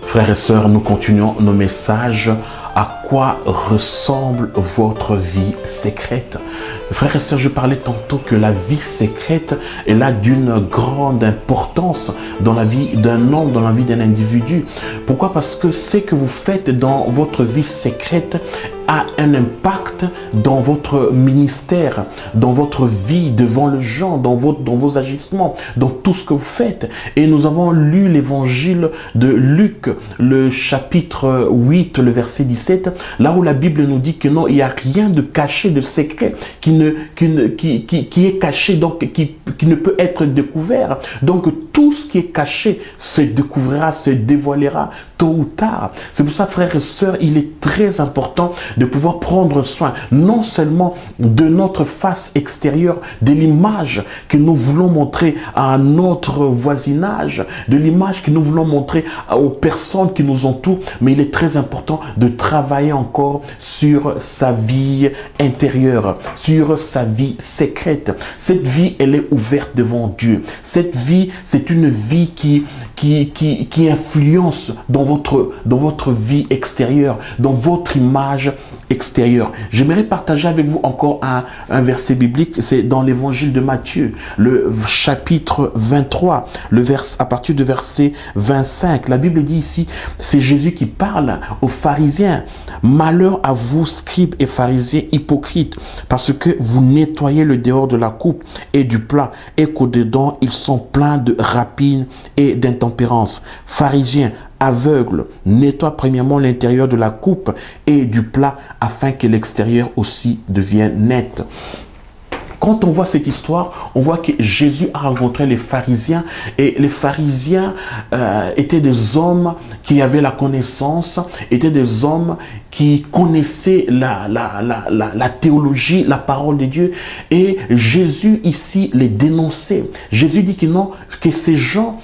Frères et sœurs, nous continuons nos messages. À quoi ressemble votre vie secrète? Frères et sœurs, je parlais tantôt que la vie secrète est là d'une grande importance dans la vie d'un homme, dans la vie d'un individu. Pourquoi? Parce que ce que vous faites dans votre vie secrète a un impact dans votre ministère, dans votre vie devant le gens, dans vos agissements, dans tout ce que vous faites. Et nous avons lu l'évangile de Luc, le chapitre 8, le verset 17, là où la Bible nous dit que non, il n'y a rien de caché, de secret qui est caché, donc qui ne peut être découvert. Donc tout ce qui est caché se découvrira, se dévoilera tôt ou tard. C'est pour ça, frères et sœurs, il est très important de pouvoir prendre soin non seulement de notre face extérieure, de l'image que nous voulons montrer à notre voisinage, de l'image que nous voulons montrer aux personnes qui nous entourent, mais il est très important de travailler encore sur sa vie intérieure, sur sa vie secrète. Cette vie, elle est ouverte devant Dieu. Cette vie, c'est une vie qui influence dans votre vie extérieure, dans votre image extérieure. J'aimerais partager avec vous encore un verset biblique, c'est dans l'évangile de Matthieu, le chapitre 23, à partir du verset 25. La Bible dit ici, c'est Jésus qui parle aux pharisiens. Malheur à vous, scribes et pharisiens hypocrites, parce que vous nettoyez le dehors de la coupe et du plat, et qu'au-dedans, ils sont pleins de rapines et d'intempérance. Pharisiens, aveugles, nettoie premièrement l'intérieur de la coupe et du plat afin que l'extérieur aussi devienne net. Quand on voit cette histoire, on voit que Jésus a rencontré les pharisiens et les pharisiens étaient des hommes qui avaient la connaissance, étaient des hommes qui connaissaient la théologie, la parole de Dieu, et Jésus ici les dénonçait. Jésus dit que non, que ces gens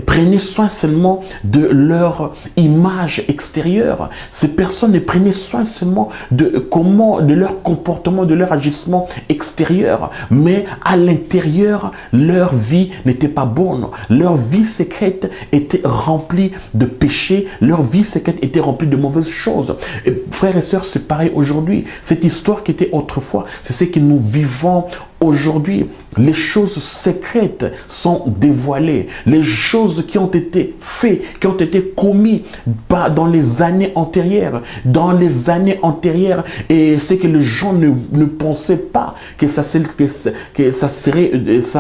prenaient soin seulement de leur image extérieure. Ces personnes ne prenaient soin seulement de leur comportement, de leur agissement extérieur, mais à l'intérieur, leur vie n'était pas bonne. Leur vie secrète était remplie de péchés, leur vie secrète était remplie de mauvaises choses. Et frères et sœurs, c'est pareil aujourd'hui. Cette histoire qui était autrefois, c'est ce que nous vivons aujourd'hui. Les choses secrètes sont dévoilées. Les choses qui ont été faites, qui ont été commises dans les années antérieures. Dans les années antérieures, et c'est que les gens ne pensaient pas que ça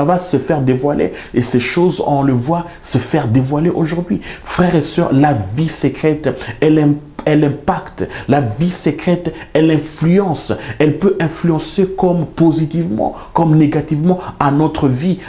va se faire dévoiler. Et ces choses, on le voit se faire dévoiler aujourd'hui. Frères et sœurs, la vie secrète, elle impacte. La vie secrète, elle influence. Elle peut influencer comme positivement, comme négativement à notre vie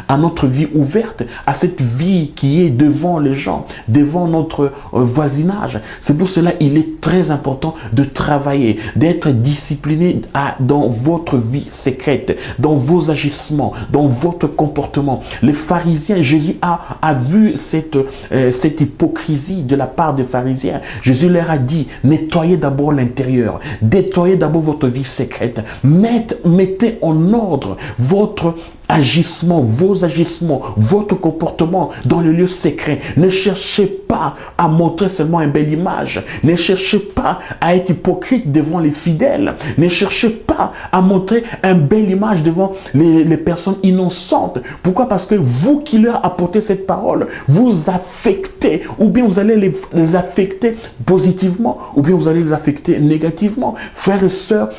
ouverte, à cette vie qui est devant les gens, devant notre voisinage. C'est pour cela qu'il est très important de travailler, d'être discipliné dans votre vie secrète, dans vos agissements, dans votre comportement. Les pharisiens, Jésus a vu cette hypocrisie de la part des pharisiens. Jésus leur a dit, nettoyez d'abord l'intérieur, nettoyez d'abord votre vie secrète, mettez en ordre votre agissement, vos agissements, votre comportement dans le lieu secret. Ne cherchez pas à montrer seulement une belle image. Ne cherchez pas à être hypocrite devant les fidèles. Ne cherchez pas à montrer une belle image devant les personnes innocentes. Pourquoi? Parce que vous qui leur apportez cette parole, vous affectez, ou bien vous allez les affecter positivement, ou bien vous allez les affecter négativement. Frères et sœurs,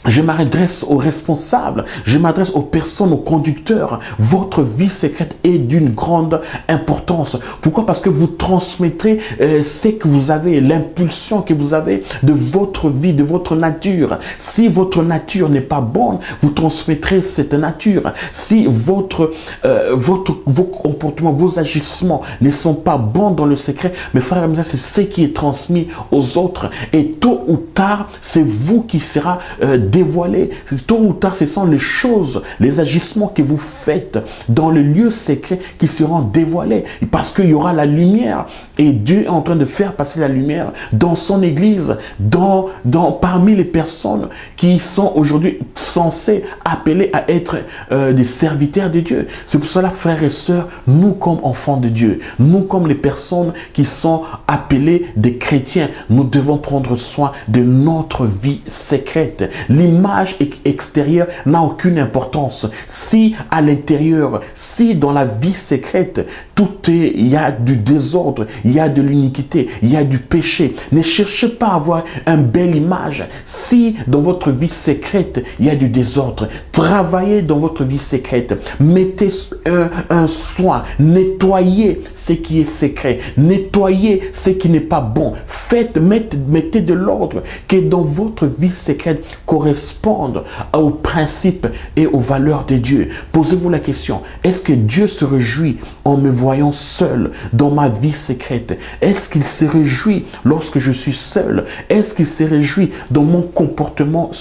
je m'adresse aux responsables, je m'adresse aux personnes, aux conducteurs. Votre vie secrète est d'une grande importance. Pourquoi? Parce que vous transmettrez ce que vous avez, l'impulsion que vous avez de votre vie, de votre nature. Si votre nature n'est pas bonne, vous transmettrez cette nature. Si vos comportements, vos agissements ne sont pas bons dans le secret, mes frères et mes sœurs, c'est ce qui est transmis aux autres. Et tôt ou tard, c'est vous qui sera dévoiler. Tôt ou tard, ce sont les choses, les agissements que vous faites dans le lieu secret qui seront dévoilés. Parce qu'il y aura la lumière. Et Dieu est en train de faire passer la lumière dans son église, parmi les personnes qui sont aujourd'hui censées appeler à être des serviteurs de Dieu. C'est pour cela, frères et sœurs, nous comme enfants de Dieu, nous comme les personnes qui sont appelées des chrétiens, nous devons prendre soin de notre vie secrète. L'image extérieure n'a aucune importance. Si à l'intérieur, si dans la vie secrète, il y a du désordre, il y a de l'iniquité, il y a du péché. Ne cherchez pas à avoir une belle image. Si dans votre vie secrète, il y a du désordre, travaillez dans votre vie secrète. Mettez un soin, nettoyez ce qui est secret, nettoyez ce qui n'est pas bon. Mettez de l'ordre qui dans votre vie secrète correspondent aux principes et aux valeurs de Dieu. Posez-vous la question, est-ce que Dieu se réjouit en me voyant seul dans ma vie secrète? Est-ce qu'il se réjouit lorsque je suis seul? Est-ce qu'il se réjouit dans mon comportement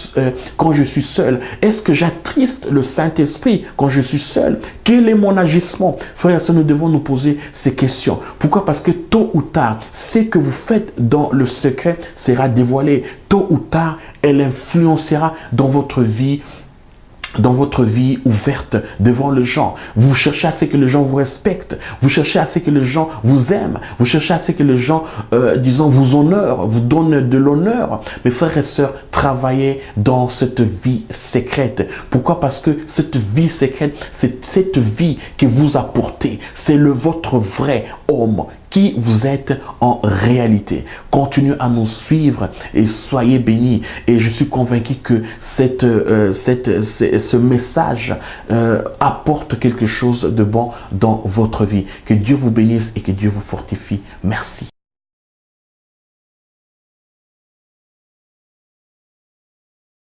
quand je suis seul? Est-ce que j'attriste le Saint-Esprit quand je suis seul? Quel est mon agissement? Frères et sœurs, nous devons nous poser ces questions. Pourquoi? Parce que tôt ou tard, ce que vous faites dans le secret sera dévoilé. Tôt ou tard, elle influencera dans votre vie ouverte devant les gens. Vous cherchez à ce que les gens vous respectent. Vous cherchez à ce que les gens vous aiment. Vous cherchez à ce que les gens, disons, vous honorent, vous donnent de l'honneur. Mes frères et sœurs, travaillez dans cette vie secrète. Pourquoi? Parce que cette vie secrète, c'est cette vie que vous apportez. C'est votre vrai homme qui vous êtes en réalité. Continuez à nous suivre et soyez bénis. Et je suis convaincu que ce message apporte quelque chose de bon dans votre vie. Que Dieu vous bénisse et que Dieu vous fortifie. Merci.